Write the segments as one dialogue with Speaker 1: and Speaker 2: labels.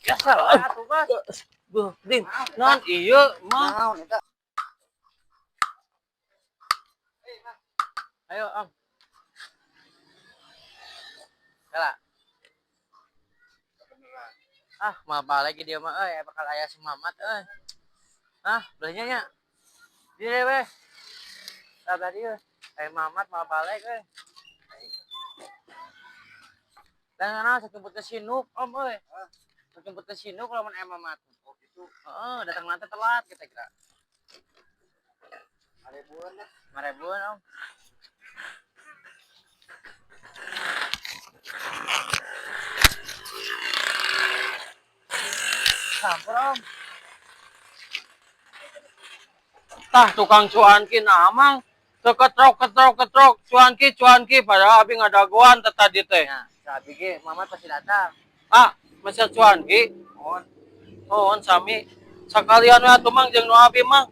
Speaker 1: Biasa lah atuh Mas.
Speaker 2: Buh, Din, naon ieu mah?
Speaker 1: Naon eta? Ayo, Om. Kala. Mah balik dia mah bakal aya si Mamat euy. Belanja nya. Di dewe weh. Sabar ieu. Mamat mah balik euy. Dan ana sakemput ke Sinuk, Om euy. Sakemput ke Sinuk lamun Mamat. Oh gitu. Heeh, datang nanti telat kita kira. Marebuan lah. Marebuan, Om. Sampur, Om.
Speaker 2: Tah tukang cuanki namang ketrok cuanki padahal abi ngadagoan teh tadi teh.
Speaker 1: Ya, sabi ge Mamat pasti datang.
Speaker 2: Masih cuanki. Mohon sami sakalian we atuh mang jeung nu abi mang.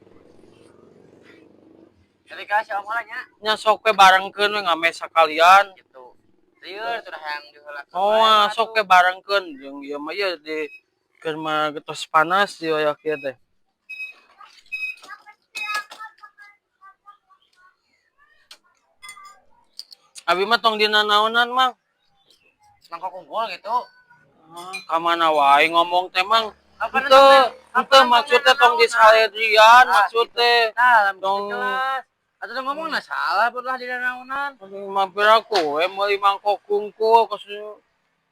Speaker 1: Jadi kasih Om nya.
Speaker 2: Nya sok we barengkeun we ngame sakalian
Speaker 1: Gitu. Lieur sudah yang diheula.
Speaker 2: Sok we barengkeun jeung ieu mah ieu di keur mah getos panas di wayah kieu teh. Abi mah tong dina naonan mang?
Speaker 1: Mangkok unggul gitu.
Speaker 2: Ka mana wae ngomong teh mang? Henteu maksudnya tong di saledrian maksud teh.
Speaker 1: Tong kelas. Atuh ngomong lah salah lah di naonan.
Speaker 2: Mampir aku meuli mangkok kungkul kasih.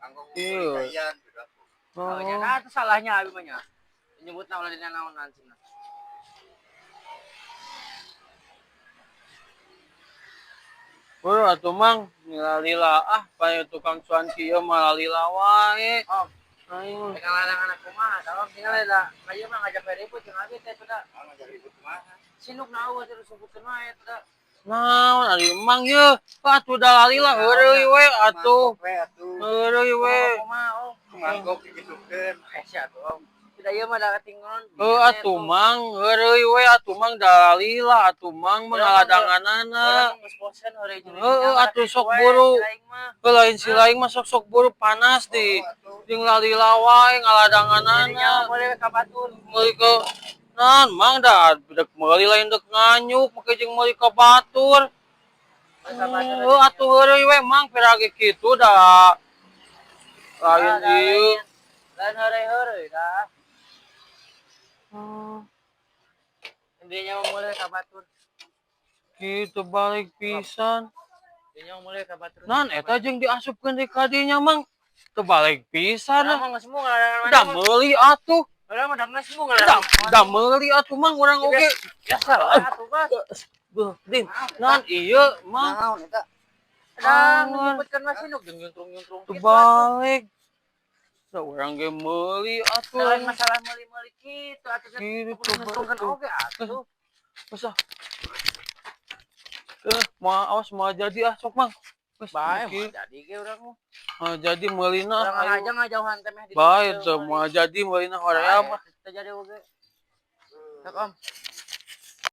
Speaker 1: Mangkok kayaan. Oh, ya itu salahnya abi mah nya. Nyebutna ulah di naonan cenah.
Speaker 2: Atuh mang lila pae tukang cuanki ieu mah lila wae.
Speaker 1: Aing ngalarang anak kumaha, tolong tinggal da. Kayu mah ngajak ribut jeung abi teh sudah. Ngajak ribut kumaha? Sinuk naon terus sebutkeun wae teh.
Speaker 2: Naon ari mang ieu? Atuh da lila heureuy we atuh. Heureuy we.
Speaker 1: Kumaha, mangkok digisupkeun. Sia atuh. Tidak ieu mah da katinggalon.
Speaker 2: Atuh mang heureuy we atuh mang da lila atuh mang ngaladanganana. Atuh sok buru. Lain si laing mah sok buru panas di jeung lalila wae ngaladanganana.
Speaker 1: Boleh ka batur.
Speaker 2: Meuli ke naon mang da dek meuli lain dek nganyuk make jeung meuli ka batur. Atuh heureuy we mang pirage kitu da. Lain ieu.
Speaker 1: Lain heureuy dah. Intinya mau mulai ka batur.
Speaker 2: Kitu balik pisan.
Speaker 1: Intinya mau mulai ka batur.
Speaker 2: Naon eta jeung diasupkeun di kadinya mang? Teu balik pisan.
Speaker 1: Mah geus mung ngarangan.
Speaker 2: Da meuli atuh.
Speaker 1: Urang mah da geus mung ngarangan.
Speaker 2: Da meuli atuh mang urang oge.
Speaker 1: Biasa lah atuh Mas.
Speaker 2: Buh, Din. Naon ieu mang?
Speaker 1: Naon eta? Da nyebutkeun Mas Sinuk jeung nyuntrung-nyuntrung
Speaker 2: teu balik. Da urang ge meuli atuh.
Speaker 1: Lain masalah meuli-meuli kitu atuh nyuntrungkeun oge atuh.
Speaker 2: Masa? Awas mau jadi sok mang.
Speaker 1: Bae mah jadi ge urang mah.
Speaker 2: Jadi meulina
Speaker 1: urang aja ngajauhan teh meh di.
Speaker 2: Bae teu mau jadi meulina hoream mah.
Speaker 1: Teu jadi oge. Sok Om.